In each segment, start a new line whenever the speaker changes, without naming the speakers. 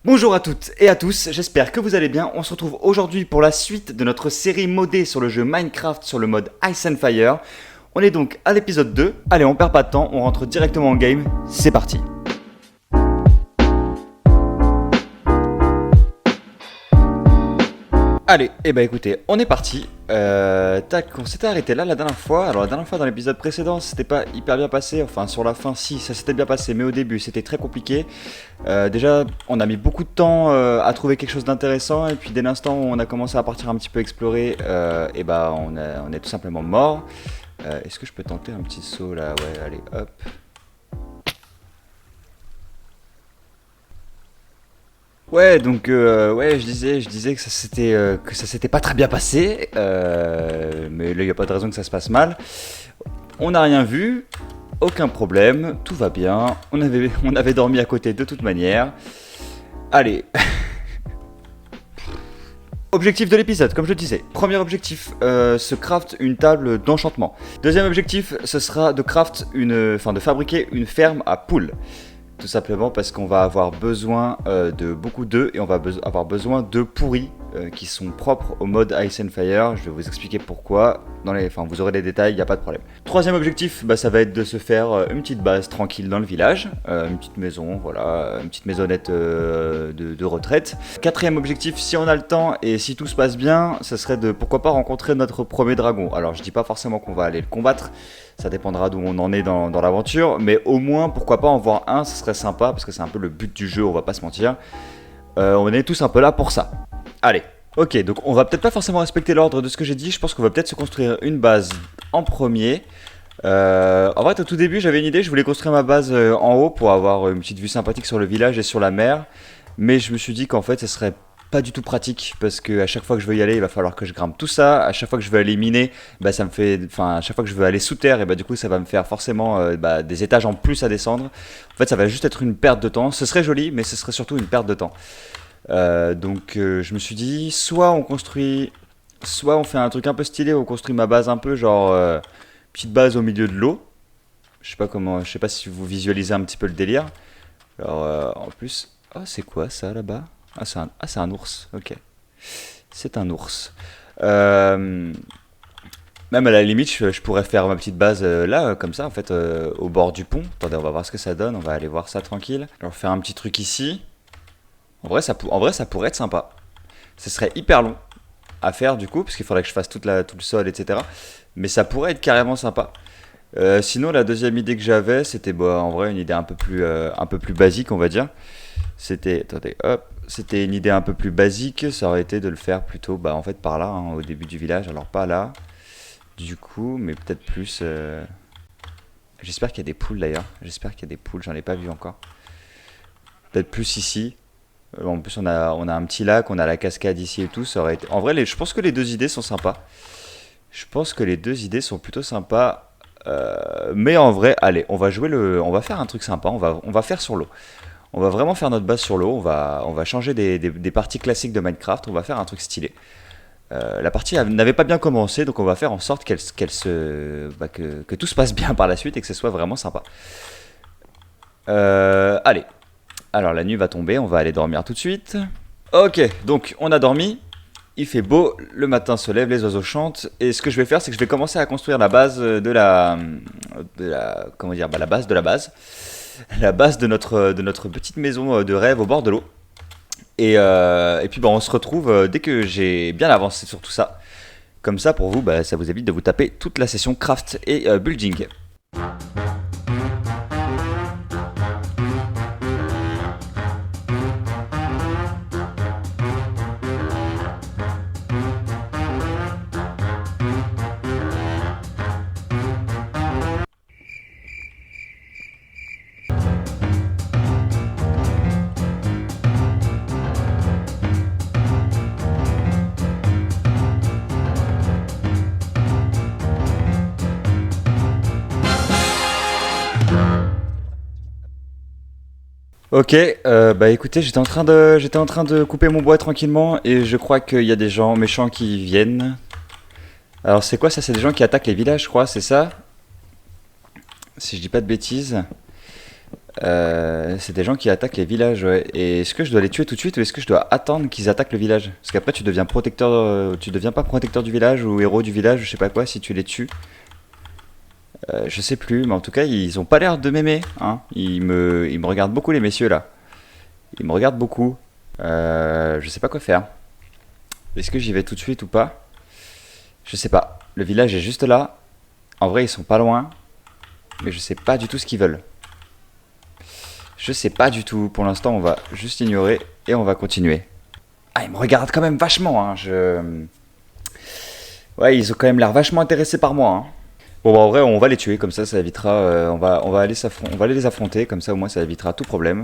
Bonjour à toutes et à tous, j'espère que vous allez bien. On se retrouve aujourd'hui pour la suite de notre série modée sur le jeu Minecraft sur le mode Ice and Fire. On est donc à l'épisode 2. Allez, on perd pas de temps, on rentre directement en game. C'est parti. Allez, écoutez, on est parti. Tac, on s'était arrêté là la dernière fois. Alors la dernière fois dans l'épisode précédent, c'était pas hyper bien passé. Enfin, sur la fin, si, ça s'était bien passé, mais au début, c'était très compliqué. Déjà, on a mis beaucoup de temps à trouver quelque chose d'intéressant, et puis dès l'instant où on a commencé à partir un petit peu explorer, on est tout simplement mort. Est-ce que je peux tenter un petit saut là? Ouais, allez, hop. Ouais, donc ouais, je disais que ça s'était pas très bien passé, mais là il y a pas de raison que ça se passe mal. On n'a rien vu, aucun problème, tout va bien. On avait dormi à côté de toute manière. Allez, objectif de l'épisode, comme je le disais. Premier objectif, se craft une table d'enchantement. Deuxième objectif, ce sera de fabriquer une ferme à poules. Tout simplement parce qu'on va avoir besoin de beaucoup d'œufs et on va avoir besoin d'œufs pourris qui sont propres au mode Ice and Fire. Je vais vous expliquer pourquoi. Vous aurez les détails, il n'y a pas de problème. Troisième objectif, ça va être de se faire une petite base tranquille dans le village. Une petite maison, voilà, une petite maisonnette de retraite. Quatrième objectif, si on a le temps et si tout se passe bien, ce serait de pourquoi pas rencontrer notre premier dragon. Alors je dis pas forcément qu'on va aller le combattre. Ça dépendra d'où on en est dans l'aventure, mais au moins, pourquoi pas en voir un, ce serait sympa, parce que c'est un peu le but du jeu, on va pas se mentir. On est tous un peu là pour ça. Allez, ok, donc on va peut-être pas forcément respecter l'ordre de ce que j'ai dit, je pense qu'on va peut-être se construire une base en premier. En vrai, au tout début, j'avais une idée, je voulais construire ma base en haut pour avoir une petite vue sympathique sur le village et sur la mer, mais je me suis dit qu'en fait, ce serait pas du tout pratique parce que à chaque fois que je veux y aller, il va falloir que je grimpe tout ça. À chaque fois que je veux aller miner, à chaque fois que je veux aller sous terre, et du coup, ça va me faire forcément des étages en plus à descendre. En fait, ça va juste être une perte de temps. Ce serait joli, mais ce serait surtout une perte de temps. Je me suis dit, soit on fait un truc un peu stylé, on construit ma base un peu genre petite base au milieu de l'eau. Je sais pas si vous visualisez un petit peu le délire. Alors en plus, oh c'est quoi ça là-bas? C'est un ours, ok. C'est un ours. Euh, Même à la limite, je pourrais faire ma petite base là, comme ça, en fait, au bord du pont. Attendez, on va voir ce que ça donne. On va aller voir ça tranquille. Alors, faire un petit truc ici. En vrai, ça pourrait être sympa. Ce serait hyper long à faire du coup, parce qu'il faudrait que je fasse tout le sol, etc. Mais ça pourrait être carrément sympa. Sinon, la deuxième idée que j'avais, c'était en vrai une idée un peu plus basique, on va dire. Attendez, hop, c'était une idée un peu plus basique, ça aurait été de le faire plutôt, en fait, par là, hein, au début du village, alors pas là, du coup, mais peut-être plus. J'espère qu'il y a des poules d'ailleurs, j'espère qu'il y a des poules, j'en ai pas vu encore. Peut-être plus ici. En plus, on a un petit lac, on a la cascade ici et tout, ça aurait été. En vrai, je pense que les deux idées sont sympas. Je pense que les deux idées sont plutôt sympas. Mais en vrai, allez, on va faire un truc sympa, on va faire sur l'eau. On va vraiment faire notre base sur l'eau, on va changer des parties classiques de Minecraft, on va faire un truc stylé. La partie n'avait pas bien commencé, donc on va faire en sorte que tout se passe bien par la suite et que ce soit vraiment sympa. Allez, alors la nuit va tomber, on va aller dormir tout de suite. Ok, donc on a dormi, il fait beau, le matin se lève, les oiseaux chantent, et ce que je vais faire, c'est que je vais commencer à construire la base comment dire, la base de la base. La base de notre petite maison de rêve au bord de l'eau. Et puis on se retrouve dès que j'ai bien avancé sur tout ça. Comme ça, pour vous, ça vous évite de vous taper toute la session craft et building. Ok, écoutez, j'étais en train de couper mon bois tranquillement et je crois qu'il y a des gens méchants qui viennent. Alors c'est quoi ça? C'est des gens qui attaquent les villages, je crois, c'est ça? Si je dis pas de bêtises. C'est des gens qui attaquent les villages, ouais. Et est-ce que je dois les tuer tout de suite ou est-ce que je dois attendre qu'ils attaquent le village? Parce qu'après tu deviens protecteur, tu deviens pas protecteur du village ou héros du village, je sais pas quoi, si tu les tues. Je sais plus, mais en tout cas ils ont pas l'air de m'aimer, hein. Ils me regardent beaucoup les messieurs là. Ils me regardent beaucoup. Je sais pas quoi faire. Est-ce que j'y vais tout de suite ou pas? Je sais pas. Le village est juste là. En vrai ils sont pas loin, mais je sais pas du tout ce qu'ils veulent. Je sais pas du tout. Pour l'instant, on va juste ignorer et on va continuer. Ah, ils me regardent quand même vachement. Hein. Ouais, ils ont quand même l'air vachement intéressés par moi. Hein. Bon, bah, en vrai, on va les tuer. Comme ça évitera. On va aller les affronter. Comme ça, au moins, ça évitera tout problème.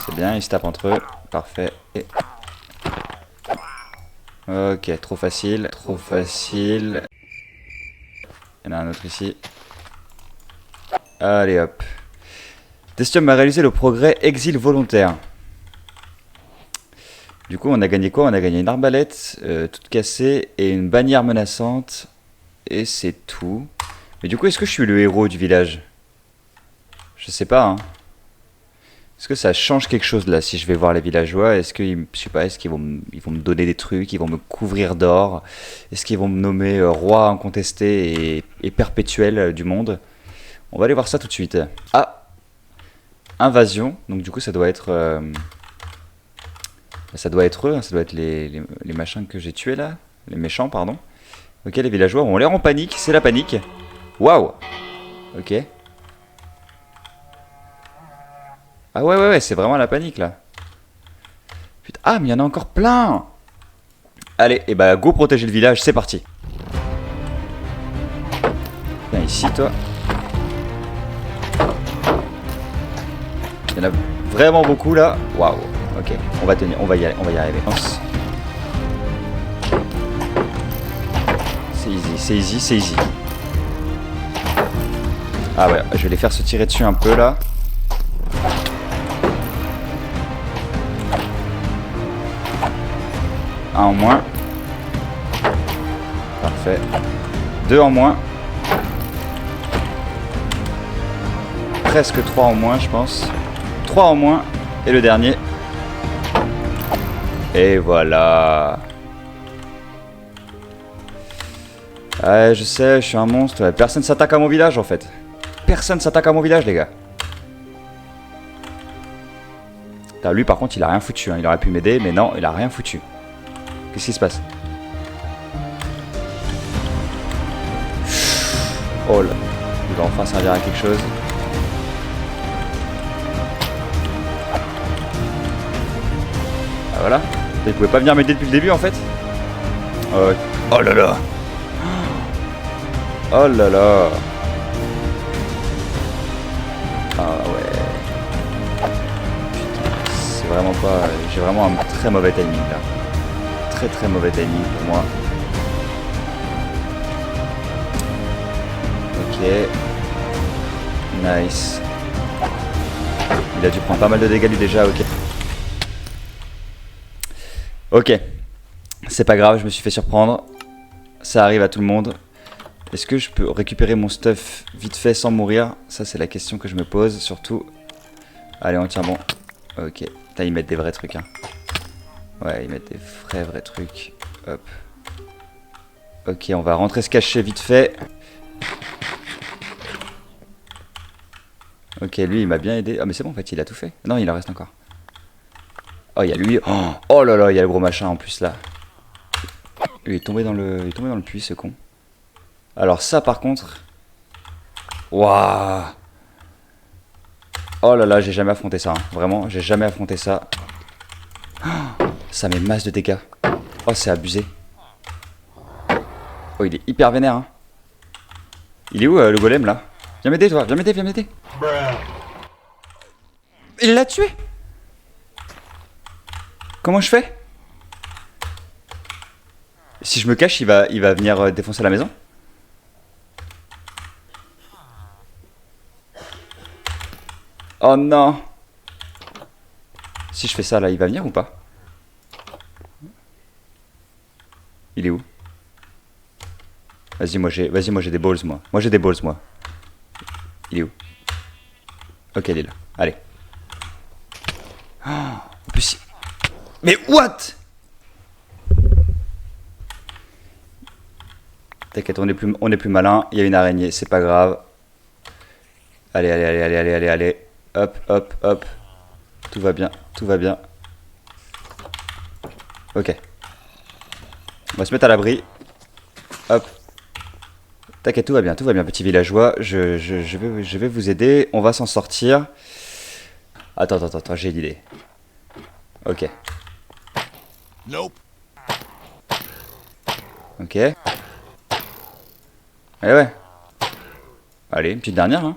C'est bien, ils se tapent entre eux. Parfait. Et... Ok, trop facile. Trop facile. Il y en a un autre ici. Allez hop. Destium a réalisé le progrès exil volontaire. Du coup, on a gagné quoi? On a gagné une arbalète toute cassée et une bannière menaçante. Et c'est tout. Mais du coup, est-ce que je suis le héros du village? Je sais pas, hein. Est-ce que ça change quelque chose là si je vais voir les villageois? Est-ce que, je sais pas, est-ce ils vont me donner des trucs? Ils vont me couvrir d'or? Est-ce qu'ils vont me nommer roi incontesté et perpétuel du monde? On va aller voir ça tout de suite. Ah! Invasion. Donc du coup, ça doit être... ça doit être eux, hein, ça doit être les machins que j'ai tués là. Les méchants, pardon. Ok, les villageois ont l'air en panique, c'est la panique. Waouh! Ok. Ah ouais, c'est vraiment la panique là. Putain, ah, mais il y en a encore plein! Allez, et bah go protéger le village, c'est parti. Viens ici, toi. Il y en a vraiment beaucoup là. Waouh! Ok, on va tenir, on va y arriver. C'est easy, c'est easy. Ah ouais, je vais les faire se tirer dessus un peu là. Un en moins. Parfait. Deux en moins. Presque 3 en moins, je pense. 3 en moins. Et le dernier. Et voilà. Ouais, je sais, je suis un monstre. Personne s'attaque à mon village en fait. Personne s'attaque à mon village, les gars. Là, lui, par contre, il a rien foutu. Hein. Il aurait pu m'aider, mais non, il a rien foutu. Qu'est-ce qui se passe? Oh là. Il va enfin servir à quelque chose. Ah voilà. Il pouvait pas venir m'aider depuis le début en fait. Oh là là. Oh là là. Ah ouais. Putain, c'est vraiment pas... J'ai vraiment un très mauvais timing là. Très mauvais timing pour moi. Ok. Nice. Il a dû prendre pas mal de dégâts lui déjà, ok. Ok. C'est pas grave, je me suis fait surprendre. Ça arrive à tout le monde. Est-ce que je peux récupérer mon stuff vite fait sans mourir? Ça c'est la question que je me pose surtout. Allez, on tient bon. Ok. Putain, ils mettent des vrais trucs hein. Ouais, ils mettent des vrais trucs. Hop. Ok, on va rentrer se cacher vite fait. Ok, lui il m'a bien aidé. Ah mais c'est bon en fait, il a tout fait. Non, il en reste encore. Oh, il y a lui. Oh là là, il y a le gros machin en plus là. Lui il est tombé dans le puits ce con. Alors ça par contre... Waouh. Oh là là, j'ai jamais affronté ça. Hein. Vraiment, j'ai jamais affronté ça. Ça met masse de dégâts. Oh, c'est abusé. Oh, il est hyper vénère. Hein. Il est où le golem là? Viens m'aider toi, viens m'aider. Il l'a tué. Comment je fais? Si je me cache, il va venir défoncer la maison. Oh non. Si je fais ça là, il va venir ou pas? Il est où? Vas-y, moi j'ai des balls, moi. Moi j'ai des balls, moi. Il est où? Ok, il est là. Allez. Oh, en plus... Mais what? T'inquiète, on est plus malin. Il y a une araignée, c'est pas grave. Allez, allez, allez, allez, allez, allez, allez. Hop, hop, hop. Tout va bien, tout va bien. Ok. On va se mettre à l'abri. Hop. T'inquiète, tout va bien, petit villageois. Je vais vous aider. On va s'en sortir. Attends, j'ai l'idée. Ok.
Nope.
Ok. Ouais. Allez, une petite dernière, hein.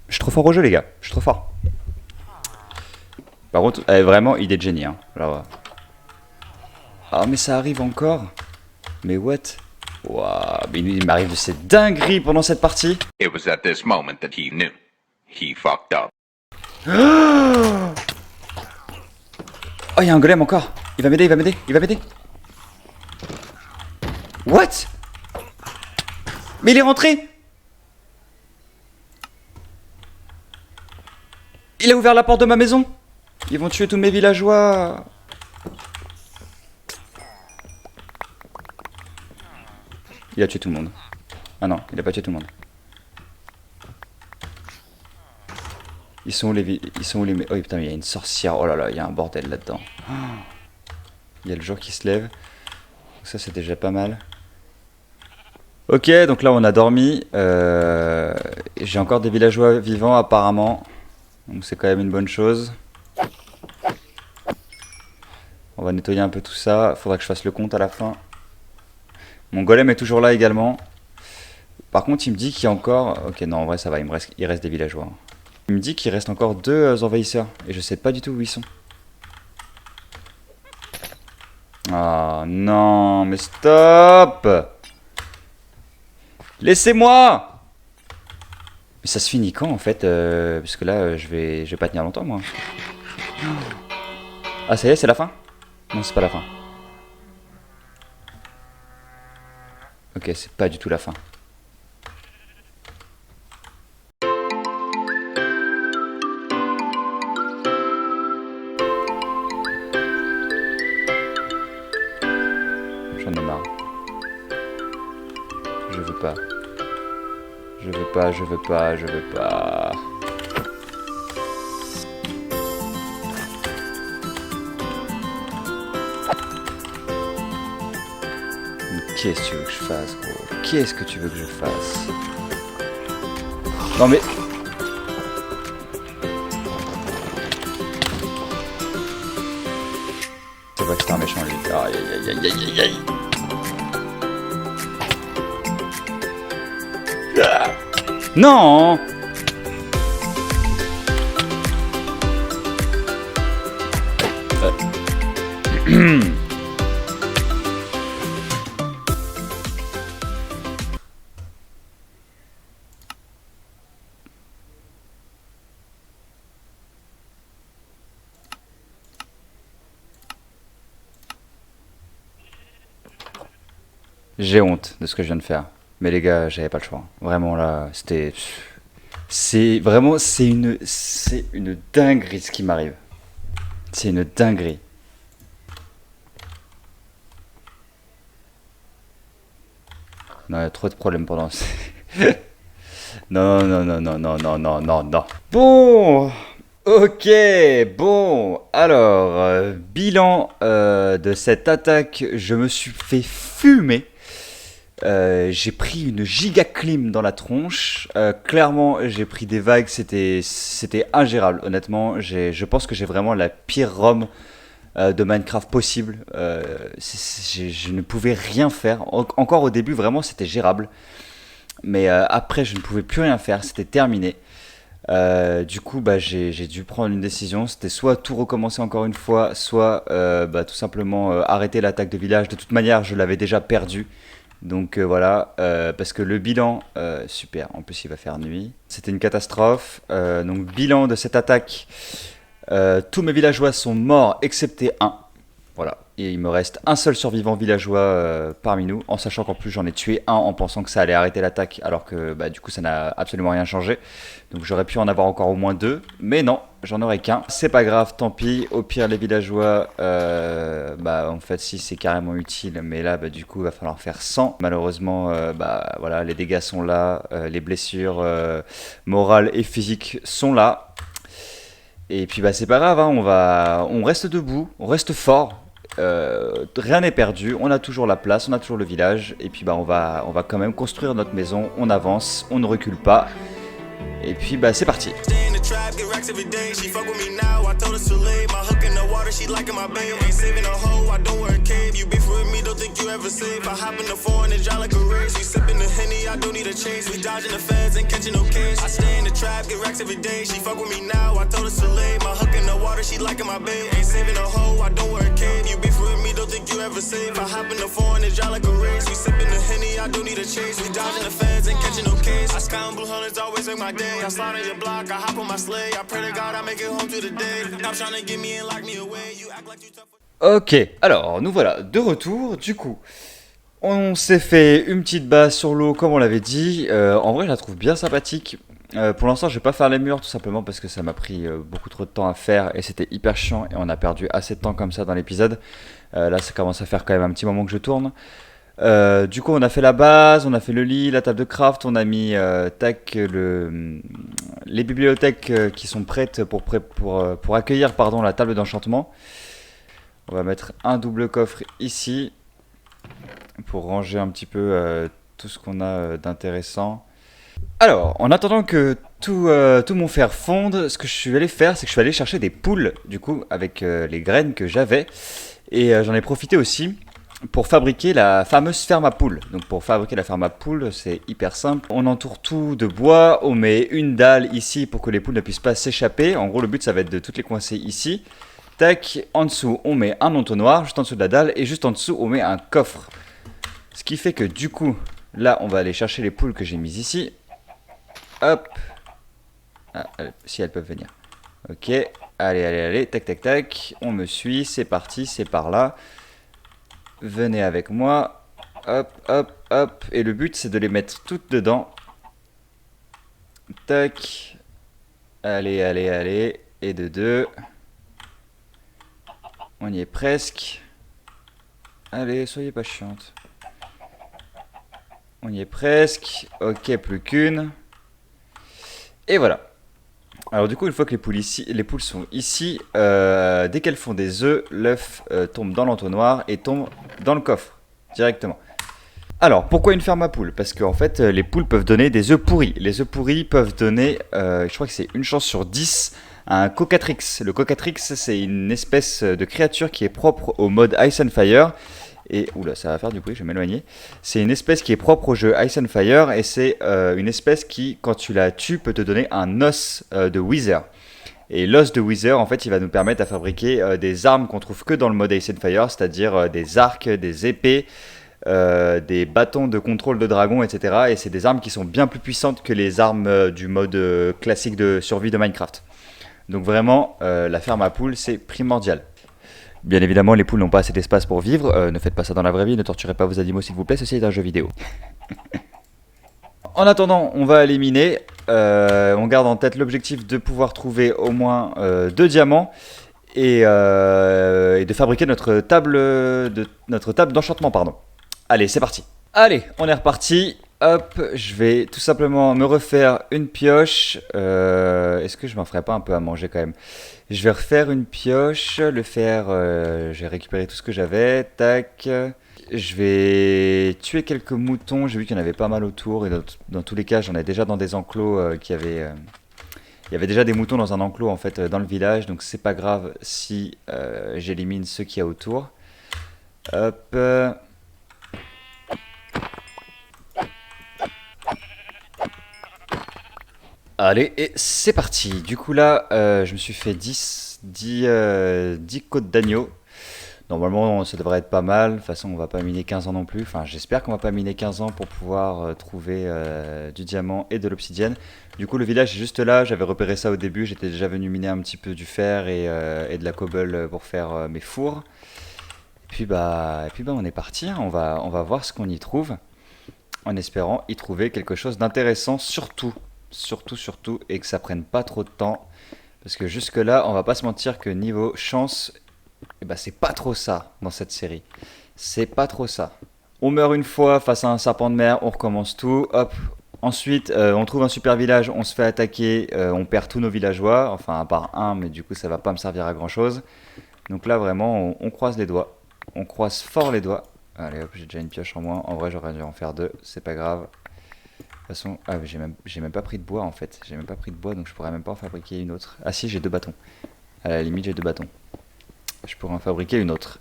Je suis trop fort au jeu, les gars. Je suis trop fort. Par contre, vraiment, idée de génie, hein. Alors, ah, mais ça arrive encore. Mais what? Waouh, mais il m'arrive de ces dingueries pendant cette partie.
It was at this moment that he knew. He fucked up.
Oh, il y a un golem encore. Il va m'aider. What? Mais il est rentré. Il a ouvert la porte de ma maison. Ils vont tuer tous mes villageois. Il a tué tout le monde. Ah non, il a pas tué tout le monde. Ils sont où les... Oh putain, mais il y a une sorcière. Oh là là, il y a un bordel là-dedans. Il y a le jour qui se lève. Ça, c'est déjà pas mal. Ok, donc là, on a dormi. J'ai encore des villageois vivants, apparemment. Donc c'est quand même une bonne chose. On va nettoyer un peu tout ça. Faudra que je fasse le compte à la fin. Mon golem est toujours là également. Par contre, il me dit qu'il y a encore... Ok, non, en vrai, ça va. Il reste des villageois. Il me dit qu'il reste encore 2 envahisseurs. Et je sais pas du tout où ils sont. Ah non, mais stop! Laissez-moi! Mais ça se finit quand, en fait? Parce que là, je vais pas tenir longtemps, moi. Ah, ça y est, c'est la fin? Non, c'est pas la fin. Ok, c'est pas du tout la fin. J'en ai marre. Je veux pas. Je veux pas, je veux pas, je veux pas. Qu'est-ce que tu veux que je fasse, gros? Qu'est-ce que tu veux que je fasse? Non mais... C'est vrai que c'est un méchant, lui. Aïe aïe aïe aïe aïe aïe. Ah non. J'ai honte de ce que je viens de faire. Mais les gars, j'avais pas le choix. Vraiment là, c'était... C'est vraiment... C'est une dinguerie ce qui m'arrive. C'est une dinguerie. Non, il y a trop de problèmes pendant... Non, non, non, non, non, non, non, non, non. Bon... Ok, bon, alors, bilan de cette attaque, je me suis fait fumer. J'ai pris une giga clim dans la tronche. Clairement, j'ai pris des vagues, c'était ingérable. Honnêtement, je pense que j'ai vraiment la pire ROM de Minecraft possible. Je ne pouvais rien faire. Encore au début, vraiment, c'était gérable. Mais après, je ne pouvais plus rien faire, c'était terminé. Du coup, bah, j'ai dû prendre une décision. C'était soit tout recommencer encore une fois, soit bah, tout simplement arrêter l'attaque de village. De toute manière, je l'avais déjà perdu. Donc voilà, parce que le bilan, super, en plus il va faire nuit. C'était une catastrophe. Donc bilan de cette attaque, Tous mes villageois sont morts excepté un. Voilà. Et il me reste un seul survivant villageois parmi nous, en sachant qu'en plus j'en ai tué un en pensant que ça allait arrêter l'attaque, alors que bah, du coup ça n'a absolument rien changé. Donc j'aurais pu en avoir encore au moins 2, mais non, j'en aurai qu'un. C'est pas grave, tant pis. Au pire les villageois, bah en fait si c'est carrément utile, mais là bah, du coup il va falloir faire 100. Malheureusement, bah voilà, les dégâts sont là, les blessures morales et physiques sont là. Et puis bah c'est pas grave, hein, on reste debout, on reste fort. Rien n'est perdu, on a toujours la place, on a toujours le village, et puis bah on va quand même construire notre maison, on avance, on ne recule pas, et puis bah c'est parti. Ok, alors nous voilà de retour, du coup on s'est fait une petite base sur l'eau comme on l'avait dit. En vrai je la trouve bien sympathique. Pour l'instant je vais pas faire les murs tout simplement parce que ça m'a pris beaucoup trop de temps à faire et c'était hyper chiant et on a perdu assez de temps comme ça dans l'épisode. Là ça commence à faire quand même un petit moment que je tourne. Du coup on a fait la base, on a fait le lit, la table de craft, on a mis les bibliothèques qui sont prêtes pour accueillir la table d'enchantement. On va mettre un double coffre ici pour ranger un petit peu tout ce qu'on a d'intéressant. Alors, en attendant que tout mon fer fonde, ce que je suis allé faire, c'est que je suis allé chercher des poules, du coup, avec les graines que j'avais. Et j'en ai profité aussi pour fabriquer la fameuse ferme à poules. Donc pour fabriquer la ferme à poules, c'est hyper simple. On entoure tout de bois, on met une dalle ici pour que les poules ne puissent pas s'échapper. En gros, le but, ça va être de toutes les coincer ici. Tac, en dessous, on met un entonnoir, juste en dessous de la dalle, et juste en dessous, on met un coffre. Ce qui fait que du coup, là, on va aller chercher les poules que j'ai mises ici. Hop. Ah, si elles peuvent venir. Ok, allez, tac, tac, tac. On me suit, c'est parti, c'est par là. Venez avec moi. Hop, hop, hop. Et le but, c'est de les mettre toutes dedans. Tac. Allez. Et de 2. On y est presque. Allez, soyez pas chiante. On y est presque. Ok, plus qu'une. Et voilà. Alors du coup, une fois que les poules sont ici, dès qu'elles font des œufs, l'œuf tombe dans l'entonnoir et tombe dans le coffre, directement. Alors, pourquoi une ferme à poules? Parce qu'en fait, les poules peuvent donner des œufs pourris. Les œufs pourris peuvent donner, je crois que c'est une chance sur 10, un cocatrix. Le cocatrix, c'est une espèce de créature qui est propre au mode Ice and Fire. Et, oula, ça va faire du bruit, je vais m'éloigner. C'est une espèce qui est propre au jeu Ice and Fire et c'est une espèce qui, quand tu la tues, peut te donner un os de Wither. Et l'os de Wither, en fait, il va nous permettre à fabriquer des armes qu'on trouve que dans le mode Ice and Fire, c'est-à-dire des arcs, des épées, des bâtons de contrôle de dragon, etc. Et c'est des armes qui sont bien plus puissantes que les armes du mode classique de survie de Minecraft. Donc vraiment, la ferme à poules, c'est primordial. Bien évidemment, les poules n'ont pas assez d'espace pour vivre. Ne faites pas ça dans la vraie vie, ne torturez pas vos animaux s'il vous plaît, ceci est un jeu vidéo. En attendant, on va aller miner. On garde en tête l'objectif de pouvoir trouver au moins 2 diamants et de fabriquer notre table d'enchantement, pardon. Allez, c'est parti. Allez, on est reparti. Hop, je vais tout simplement me refaire une pioche. Est-ce que je m'en ferais pas un peu à manger quand même? Je vais refaire une pioche, le fer, j'ai récupéré tout ce que j'avais, tac. Je vais tuer quelques moutons, j'ai vu qu'il y en avait pas mal autour, et dans tous les cas j'en ai déjà dans des enclos il y avait déjà des moutons dans un enclos en fait dans le village, donc c'est pas grave si j'élimine ceux qu'il y a autour. Hop. Allez, et c'est parti. Du coup là, je me suis fait 10 côtes d'agneau. Normalement, ça devrait être pas mal. De toute façon, on va pas miner 15 ans non plus. Enfin, j'espère qu'on va pas miner 15 ans pour pouvoir trouver du diamant et de l'obsidienne. Du coup, le village est juste là. J'avais repéré ça au début. J'étais déjà venu miner un petit peu du fer et de la cobble pour faire mes fours. Et puis, on est parti, hein. On va voir ce qu'on y trouve. En espérant y trouver quelque chose d'intéressant. Surtout. Et que ça prenne pas trop de temps. Parce que jusque-là, on va pas se mentir que niveau chance, eh ben, c'est pas trop ça dans cette série. C'est pas trop ça. On meurt une fois face à un serpent de mer, on recommence tout, hop. Ensuite, on trouve un super village, on se fait attaquer, on perd tous nos villageois, enfin à part un, mais du coup ça va pas me servir à grand chose. Donc là vraiment, on croise les doigts. On croise fort les doigts. Allez hop, j'ai déjà une pioche en moins. En vrai, j'aurais dû en faire deux, c'est pas grave. De toute façon, ah, j'ai même pas pris de bois en fait. J'ai même pas pris de bois, donc je pourrais même pas en fabriquer une autre. Ah si, j'ai deux bâtons. À la limite, j'ai deux bâtons. Je pourrais en fabriquer une autre.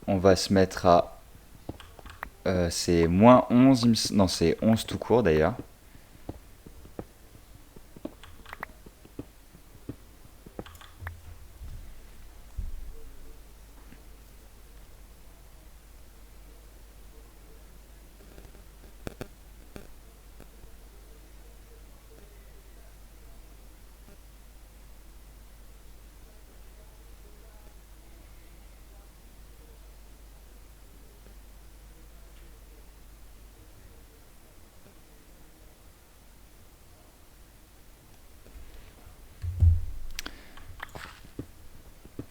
On va se mettre à... c'est moins 11, non c'est 11 tout court d'ailleurs.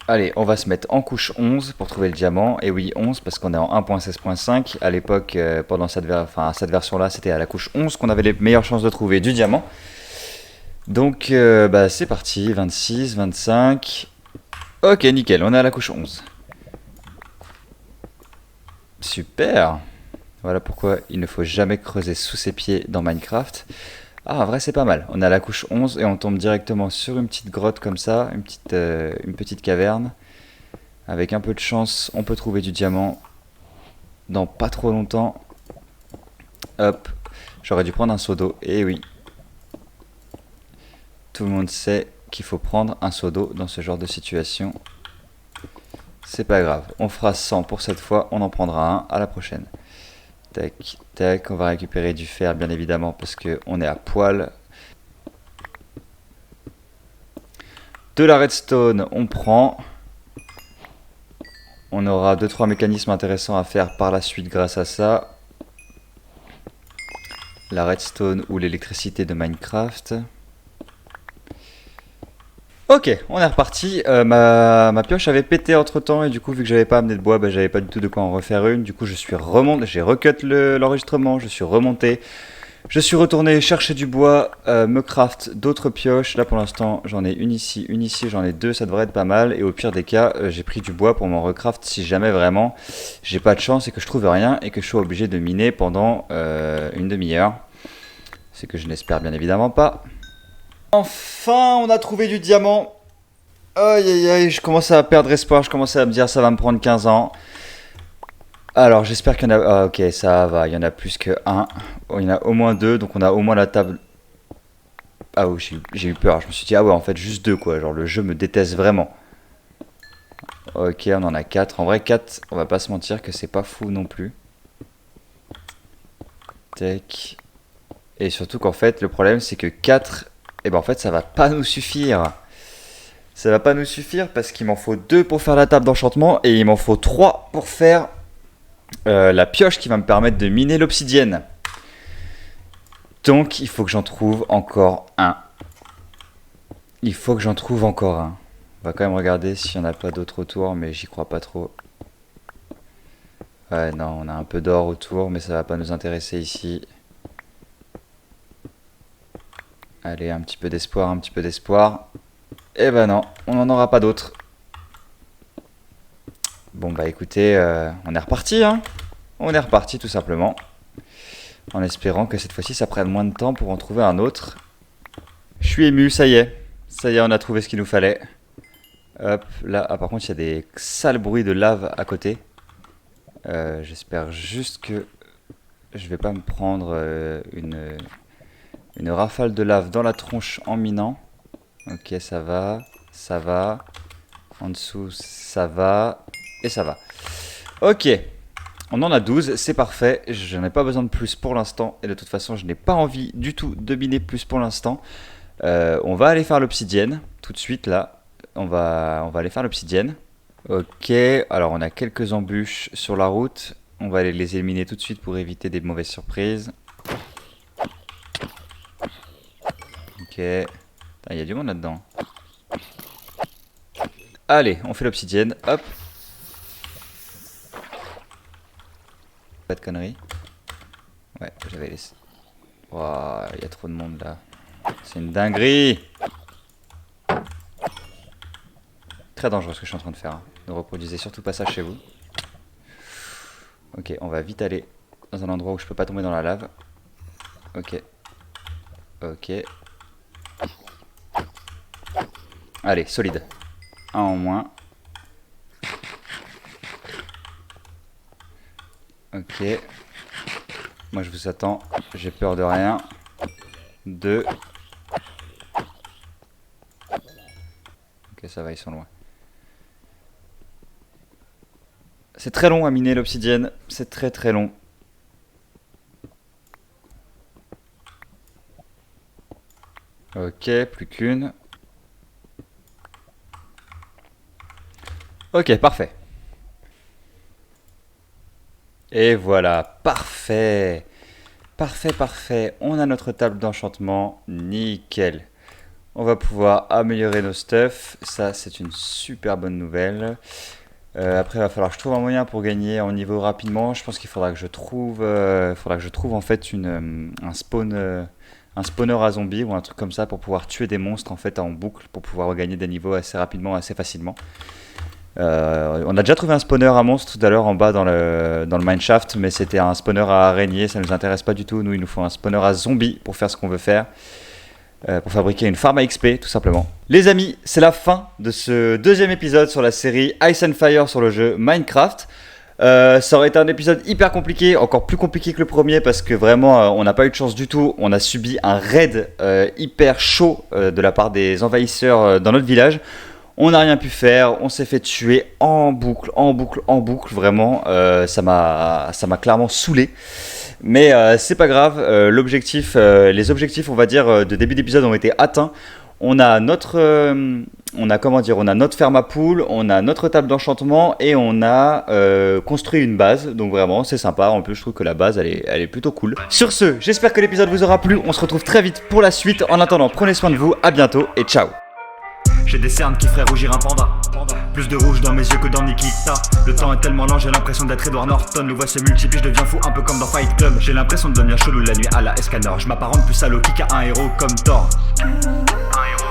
Allez, on va se mettre en couche 11 pour trouver le diamant. Et oui, 11 parce qu'on est en 1.16.5. À l'époque, pendant cette version-là, c'était à la couche 11 qu'on avait les meilleures chances de trouver du diamant. Donc, c'est parti. 26, 25. Ok, nickel, on est à la couche 11. Super. Voilà pourquoi il ne faut jamais creuser sous ses pieds dans Minecraft. Ah, en vrai, c'est pas mal. On est à la couche 11 et on tombe directement sur une petite grotte comme ça, une petite caverne. Avec un peu de chance, on peut trouver du diamant dans pas trop longtemps. Hop, j'aurais dû prendre un seau d'eau. Et oui, tout le monde sait qu'il faut prendre un seau d'eau dans ce genre de situation. C'est pas grave, on fera 100 pour cette fois, on en prendra un à la prochaine. Tac, tac, on va récupérer du fer bien évidemment parce qu'on est à poil. De la redstone, on prend. On aura 2-3 mécanismes intéressants à faire par la suite grâce à ça. La redstone ou l'électricité de Minecraft. Ok, on est reparti. Ma pioche avait pété entre temps et du coup vu que j'avais pas amené de bois, j'avais pas du tout de quoi en refaire une. Du coup je suis remonté, j'ai recut l'enregistrement, je suis remonté. Je suis retourné chercher du bois, me craft d'autres pioches. Là pour l'instant j'en ai une ici, j'en ai deux, ça devrait être pas mal. Et au pire des cas, j'ai pris du bois pour m'en recraft si jamais vraiment j'ai pas de chance et que je trouve rien et que je sois obligé de miner pendant une demi-heure. C'est que je n'espère bien évidemment pas. Enfin, on a trouvé du diamant. Aïe aïe aïe, je commence à perdre espoir, je commence à me dire ça va me prendre 15 ans. Alors j'espère qu'il y en a... Ah, ok, ça va, il y en a plus que un. Oh, il y en a au moins deux, donc on a au moins la table... Ah oui, j'ai eu peur, je me suis dit, ah ouais, en fait, juste deux, quoi. Genre, le jeu me déteste vraiment. Ok, on en a 4. En vrai, 4, on va pas se mentir que c'est pas fou non plus. Tac. Et surtout qu'en fait, le problème, c'est que 4... Et ben en fait ça va pas nous suffire. Ça va pas nous suffire parce qu'il m'en faut 2 pour faire la table d'enchantement et il m'en faut 3 pour faire la pioche qui va me permettre de miner l'obsidienne. Donc il faut que j'en trouve encore un. Il faut que j'en trouve encore un. On va quand même regarder s'il n'y en a pas d'autres autour, mais j'y crois pas trop. Ouais non, on a un peu d'or autour, mais ça va pas nous intéresser ici. Allez, un petit peu d'espoir, un petit peu d'espoir. Eh ben non, on n'en aura pas d'autres. Bon bah écoutez, on est reparti hein. On est reparti tout simplement. En espérant que cette fois-ci ça prenne moins de temps pour en trouver un autre. Je suis ému, ça y est. Ça y est, on a trouvé ce qu'il nous fallait. Hop, là, ah, par contre il y a des sales bruits de lave à côté. J'espère juste que je vais pas me prendre une Une rafale de lave dans la tronche en minant. Ok, ça va. Ça va. En dessous, ça va. Et ça va. Ok. On en a 12, c'est parfait. Je n'en ai pas besoin de plus pour l'instant. Et de toute façon, je n'ai pas envie du tout de miner plus pour l'instant. On va aller faire l'obsidienne. Tout de suite, là. On va aller faire l'obsidienne. Ok. Alors, on a quelques embûches sur la route. On va aller les éliminer tout de suite pour éviter des mauvaises surprises. Ok. Il y a du monde là-dedans. Allez, on fait l'obsidienne. Hop. Pas de conneries. Ouais, j'avais laissé. Waouh, il y a trop de monde là. C'est une dinguerie. Très dangereux ce que je suis en train de faire. Hein. Ne reproduisez surtout pas ça chez vous. Ok, on va vite aller dans un endroit où je peux pas tomber dans la lave. Ok. Ok. Allez, solide. Un en moins. Ok. Moi je vous attends. J'ai peur de rien. 2. Ok, ça va, ils sont loin. C'est très long à miner l'obsidienne. C'est très très long. Ok, plus qu'une. Ok, parfait. Et voilà, parfait. Parfait, parfait. On a notre table d'enchantement. Nickel. On va pouvoir améliorer nos stuff. Ça, c'est une super bonne nouvelle. Après, il va falloir que je trouve un moyen pour gagner en niveau rapidement. Je pense qu'il faudra que je trouve, en fait un spawner à zombies ou un truc comme ça pour pouvoir tuer des monstres en fait en boucle pour pouvoir gagner des niveaux assez rapidement, assez facilement. On a déjà trouvé un spawner à monstre tout à l'heure en bas dans le mineshaft, mais c'était un spawner à araignée, ça ne nous intéresse pas du tout. Nous, il nous faut un spawner à zombies pour faire ce qu'on veut faire. Pour fabriquer une farm à XP tout simplement. Les amis, c'est la fin de ce deuxième épisode sur la série Ice and Fire sur le jeu Minecraft. Ça aurait été un épisode hyper compliqué, encore plus compliqué que le premier parce que vraiment on n'a pas eu de chance du tout. On a subi un raid hyper chaud de la part des envahisseurs dans notre village. On n'a rien pu faire, on s'est fait tuer en boucle, vraiment. Ça m'a clairement saoulé. Mais c'est pas grave, les objectifs on va dire de début d'épisode ont été atteints. On a notre ferme à poules, on a notre table d'enchantement et on a construit une base. Donc vraiment c'est sympa, en plus je trouve que la base elle est plutôt cool. Sur ce, j'espère que l'épisode vous aura plu, on se retrouve très vite pour la suite. En attendant, prenez soin de vous, à bientôt et ciao.
J'ai des cernes qui feraient rougir un panda. Plus de rouge dans mes yeux que dans Nikita. Le temps est tellement lent, j'ai l'impression d'être Edward Norton. Le voix se multiplie, je deviens fou un peu comme dans Fight Club. J'ai l'impression de devenir chelou la nuit à la Escanor. Je m'apparente plus à Loki qu'à un héros comme Thor. Un héros